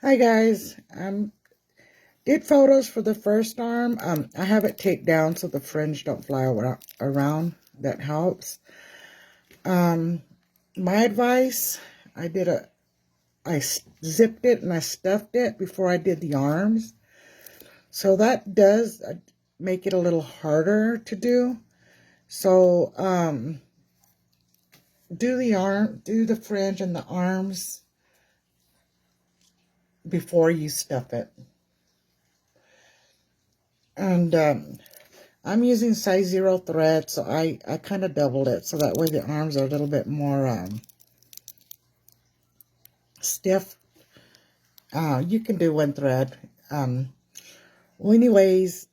Hi guys, did photos for the first arm. I have it taped down so the fringe don't fly around. That helps. My advice, I zipped it and I stuffed it before I did the arms. So that does make it a little harder to do. So, do the fringe and the arms before you stuff it. And, I'm using size 0 thread, so I kind of doubled it, so that way the arms are a little bit more stiff. You can do 1 thread. Well, anyways,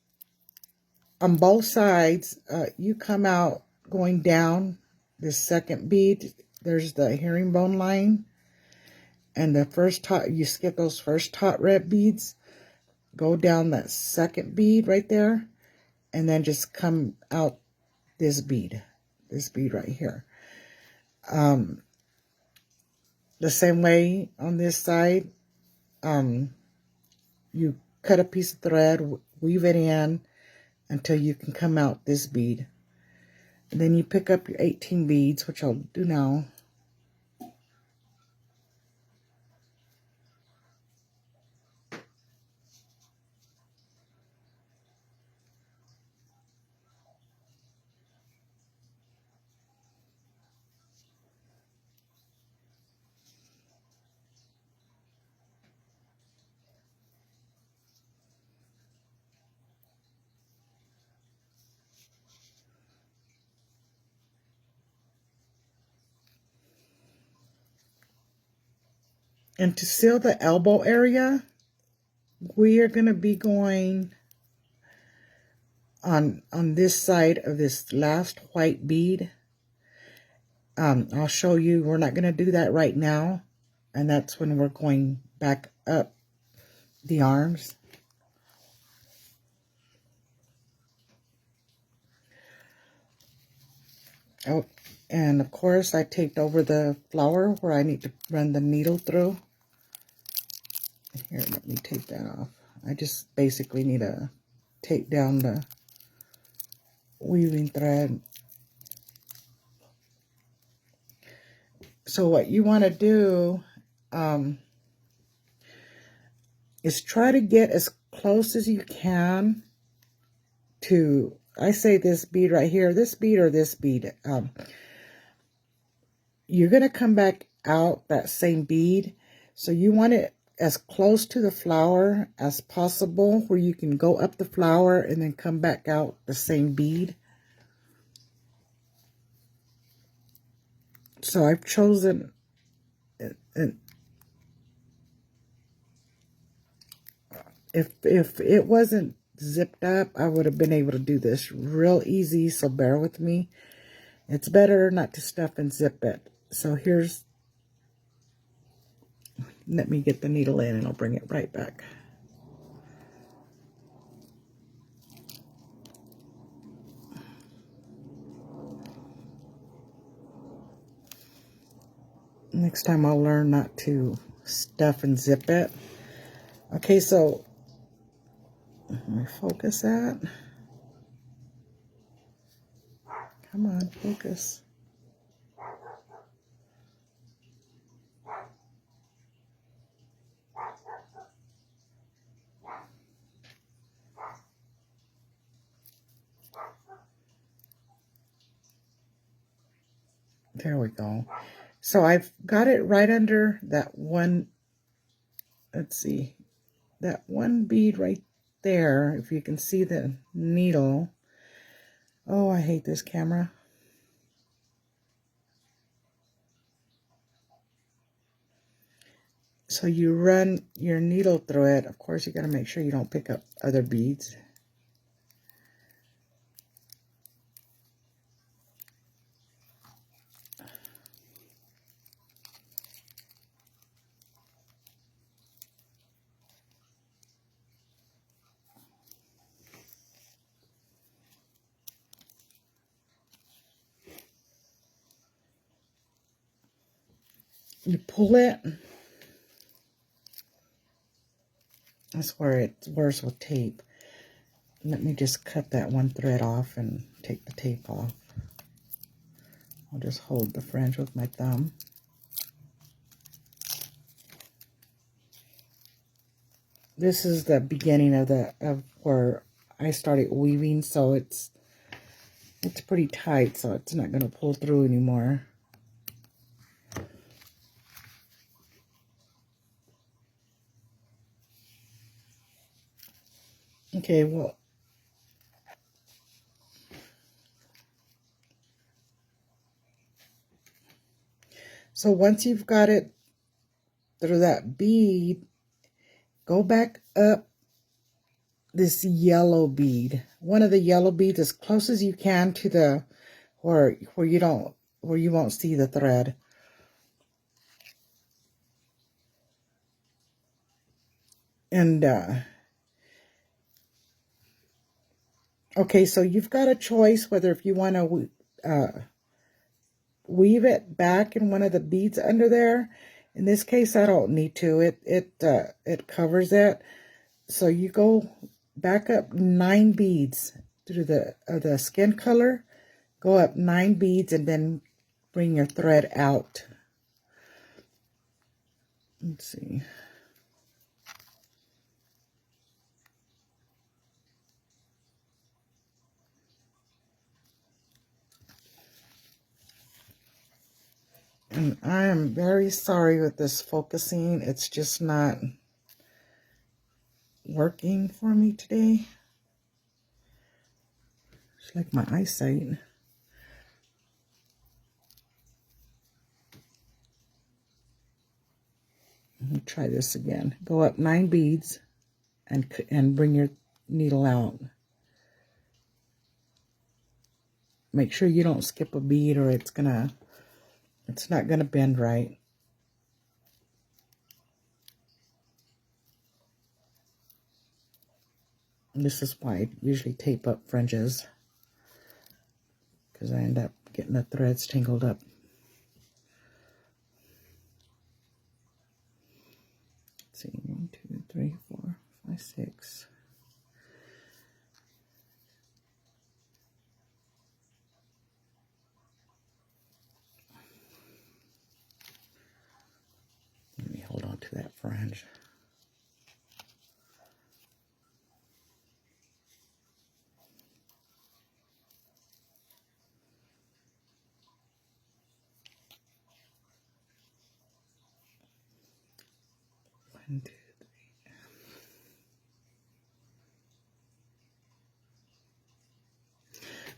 on both sides, you come out going down this second bead. There's the herringbone line, and the first taut, you skip those first taut red beads, go down that second bead right there, and then just come out this bead right here. The same way on this side, you cut a piece of thread, weave it in until you can come out this bead. And then you pick up your 18 beads, which I'll do now. And to seal the elbow area, we are going to be going on this side of this last white bead. I'll show you, we're not going to do that right now. And that's when we're going back up the arms. Oh, and of course I taped over the flower where I need to run the needle through. Here, let me take that off. I just basically need to tape down the weaving thread. So what you want to do is try to get as close as you can to, I say this bead right here, this bead or this bead. You're going to come back out that same bead. So you want it as close to the flower as possible, where you can go up the flower and then come back out the same bead. So I've chosen, and if it wasn't zipped up, I would have been able to do this real easy, so bear with me. It's better not to stuff and zip it. So here's, let me get the needle in and I'll bring it right back. Next time I'll learn not to stuff and zip it. Okay, so let me focus that. Come on, focus. There we go. So I've got it right under that one, let's see, that one bead right there. If you can see the needle. Oh, I hate this camera. So you run your needle through it. Of course, you got to make sure you don't pick up other beads. You pull it, That's where it's worse with tape. Let me just cut that one thread off and take the tape off. I'll just hold the fringe with my thumb. This is the beginning of where I started weaving, so it's pretty tight, so it's not going to pull through anymore. Okay, well, so once you've got it through that bead, go back up this yellow bead, one of the yellow beads, as close as you can to the where you won't see the thread. And okay, so you've got a choice whether if you want to weave it back in one of the beads under there. In this case, I don't need to. It covers it. So you go back up 9 beads through the skin color. Go up 9 beads and then bring your thread out. Let's see. And I am very sorry with this focusing. It's just not working for me today. It's like my eyesight. Let me try this again. Go up 9 beads and bring your needle out. Make sure you don't skip a bead or it's not gonna bend right. And this is why I usually tape up fringes, because I end up getting the threads tangled up. Let's see, 1, 2, 3, 4, 5, 6. Let me hold on to that fringe. One, two, three.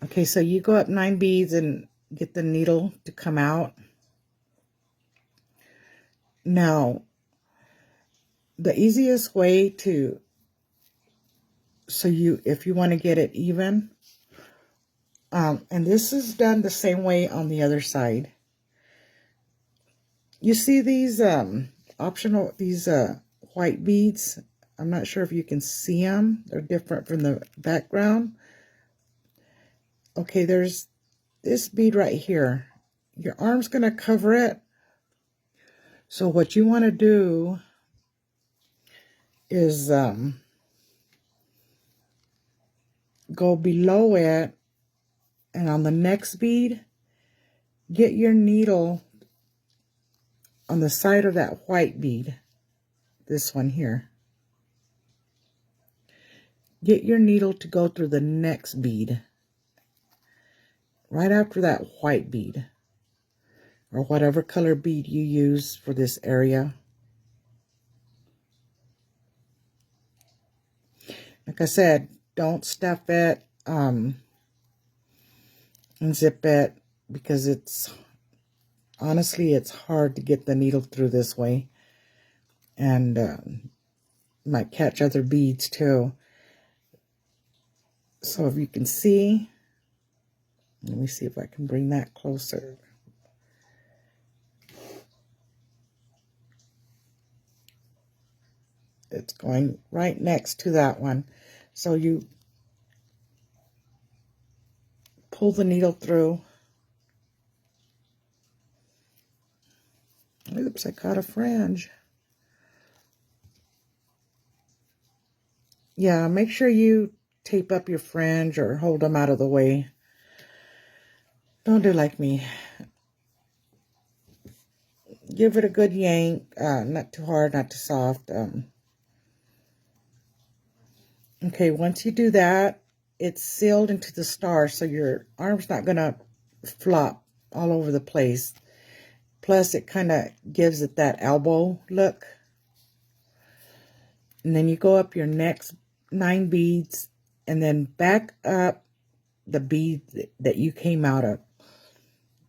Okay, so you go up 9 beads and get the needle to come out. Now, the easiest way to, if you want to get it even, and this is done the same way on the other side. You see these optional, these white beads? I'm not sure if you can see them. They're different from the background. Okay, there's this bead right here. Your arm's going to cover it. So what you want to do is go below it, and on the next bead, get your needle on the side of that white bead, this one here. Get your needle to go through the next bead, right after that white bead, or whatever color bead you use for this area. Like I said, don't stuff it and zip it, because honestly, it's hard to get the needle through this way, and might catch other beads too. So if you can see, let me see if I can bring that closer. It's going right next to that one. So you pull the needle through. Oops, I caught a fringe. Yeah, make sure you tape up your fringe or hold them out of the way. Don't do like me. Give it a good yank, not too hard, not too soft. Okay, once you do that, it's sealed into the star, so your arm's not gonna flop all over the place. Plus, it kind of gives it that elbow look. And then you go up your next 9 beads, and then back up the bead that you came out of.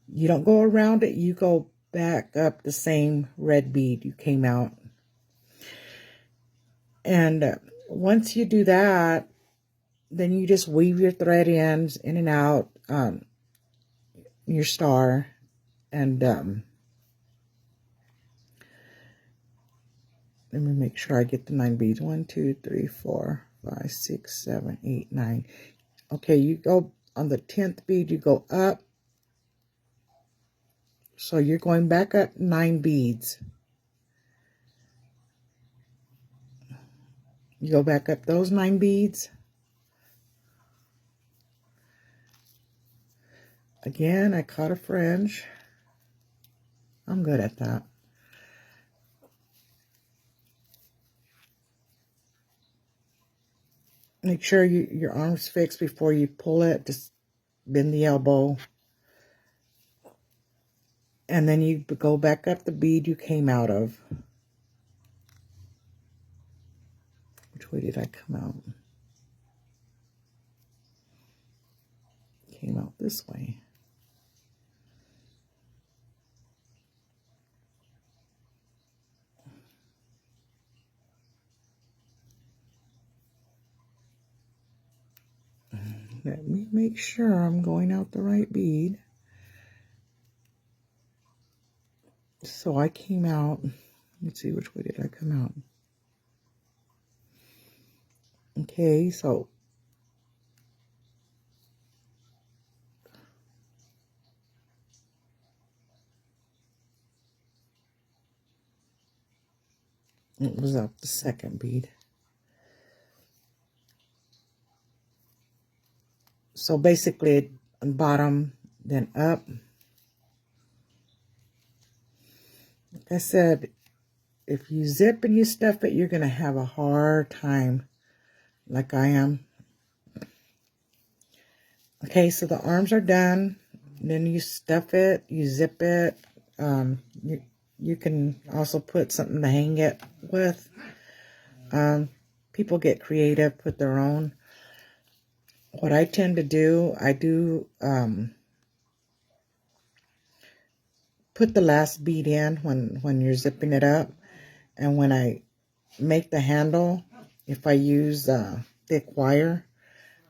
You don't go around it, you go back up the same red bead you came out. And once you do that, then you just weave your thread ends in and out your star. And let me make sure I get the 9 beads. 1, 2, 3, 4, 5, 6, 7, 8, 9. Okay, you go on the 10th bead, you go up. So you're going back up 9 beads. You go back up those 9 beads. Again, I caught a fringe. I'm good at that. Make sure your arm's fixed before you pull it. Just bend the elbow. And then you go back up the bead you came out of. Which way did I come out? Came out this way. Let me make sure I'm going out the right bead. So I came out. Let's see, which way did I come out? Okay, so it was up the second bead. So basically, on bottom, then up. Like I said, if you zip and you stuff it, you're going to have a hard time, like I am. Okay, so the arms are done. Then you stuff it, you zip it. You can also put something to hang it with. People get creative, put their own. What I tend to do, I do put the last bead in when you're zipping it up. And when I make the handle, if I use thick wire,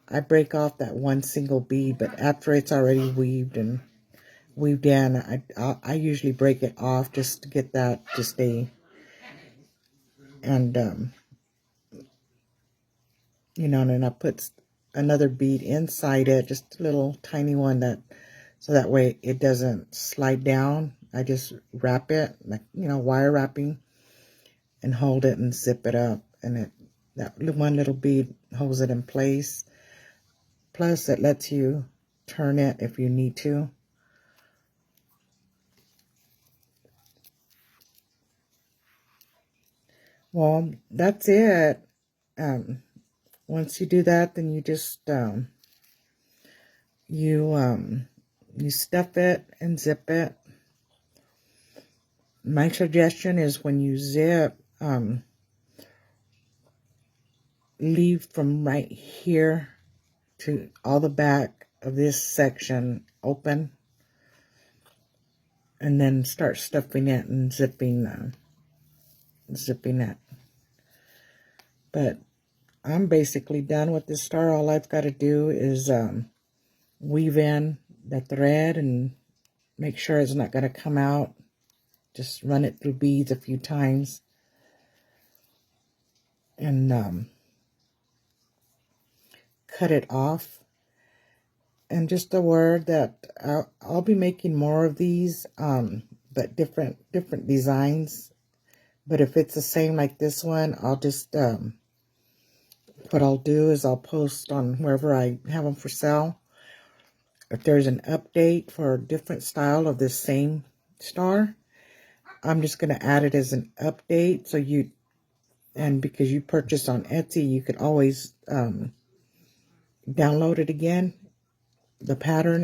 I break off that one single bead. But after it's already weaved in, I usually break it off just to get that to stay. And, you know, and then I put another bead inside it, just a little tiny one, so that way it doesn't slide down. I just wrap it, like, you know, wire wrapping, and hold it and zip it up. And that one little bead holds it in place. Plus, it lets you turn it if you need to. Well, that's it. Once you do that, then you just you stuff it and zip it. My suggestion is when you zip, leave from right here to all the back of this section open, and then start stuffing it and zipping it. But I'm basically done with this star. All I've got to do is weave in the thread and make sure it's not going to come out. Just run it through beads a few times. And cut it off. And just a word that I'll be making more of these, but different designs. But if it's the same like this one, I'll just what I'll do is I'll post on wherever I have them for sale. If there's an update for a different style of this same star, I'm just going to add it as an update. So you, and because you purchased on Etsy, you could always download it again, the pattern,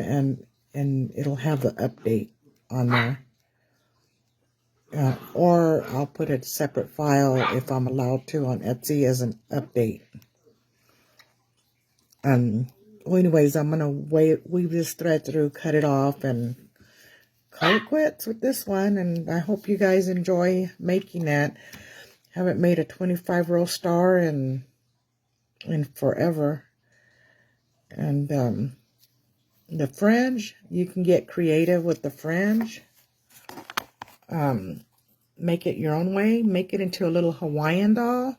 and it'll have the update on there. Or I'll put a separate file if I'm allowed to on Etsy as an update. Well, anyways, I'm going to weave this thread through, cut it off, and call it quits with this one. And I hope you guys enjoy making that. Haven't made a 25-row star in forever. And the fringe, you can get creative with the fringe. Make it your own way. Make it into a little Hawaiian doll.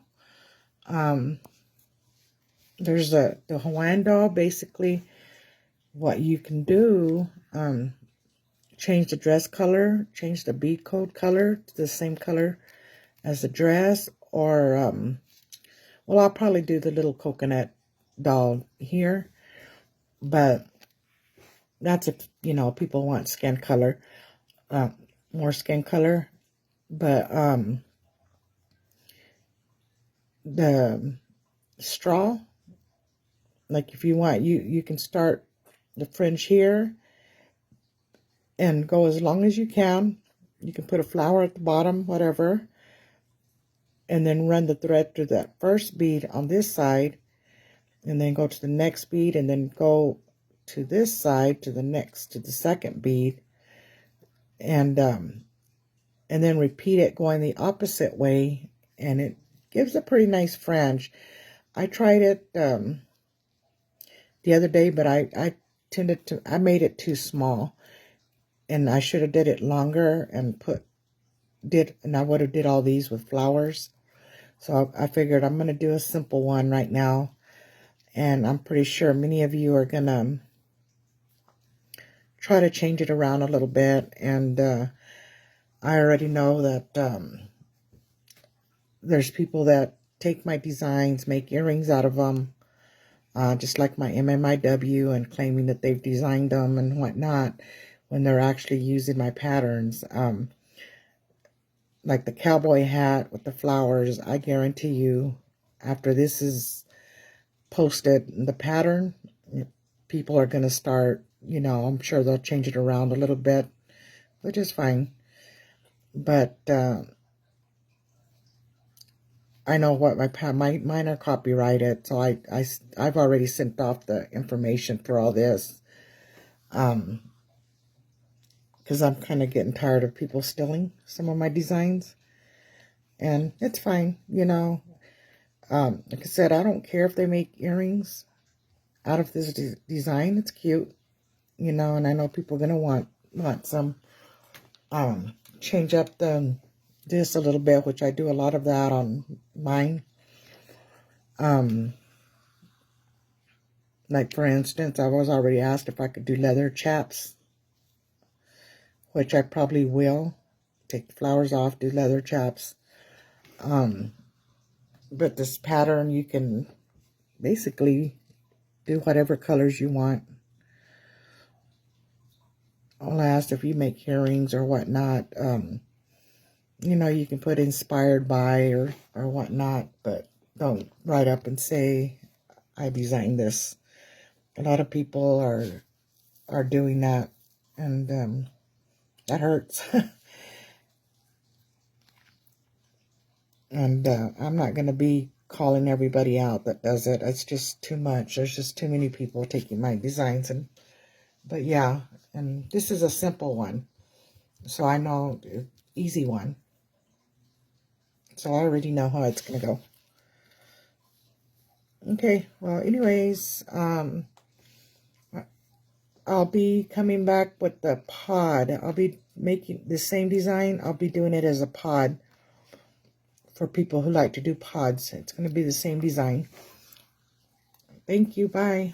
There's the Hawaiian doll. Basically, what you can do, change the dress color, change the bead code color to the same color as the dress, or, well, I'll probably do the little coconut doll here, but that's if, you know, people want skin color, more skin color, but, the straw, like if you want, you can start the fringe here and go as long as you can. You can put a flower at the bottom, whatever, and then run the thread through that first bead on this side, and then go to the next bead, and then go to this side to the second bead, and then repeat it going the opposite way, and it gives a pretty nice fringe. I tried it the other day, but I made it too small, and I should have did it longer and I would have did all these with flowers. So I figured I'm going to do a simple one right now, and I'm pretty sure many of you are going to try to change it around a little bit, and I already know that there's people that take my designs, make earrings out of them, just like my MMIW, and claiming that they've designed them and whatnot when they're actually using my patterns. Like the cowboy hat with the flowers, I guarantee you, after this is posted, the pattern, people are going to start, you know, I'm sure they'll change it around a little bit, which is fine. But I know what mine are copyrighted, so I've already sent off the information for all this, because I'm kind of getting tired of people stealing some of my designs, and it's fine, you know. Like I said, I don't care if they make earrings out of this design. It's cute, you know, and I know people are gonna want some. Change up this a little bit, which I do a lot of that on mine. Like for instance, I was already asked if I could do leather chaps, which I probably will. Take the flowers off, do leather chaps. But this pattern, you can basically do whatever colors you want. I'll ask if you make earrings or whatnot. You know, you can put inspired by or whatnot, but don't write up and say, I designed this. A lot of people are doing that, and that hurts. And I'm not going to be calling everybody out that does it. It's just too much. There's just too many people taking my designs. But yeah, and this is a simple one. So I know, easy one. So I already know how it's going to go. Okay, well, anyways, I'll be coming back with the pod. I'll be making the same design. I'll be doing it as a pod for people who like to do pods. It's going to be the same design. Thank you. Bye.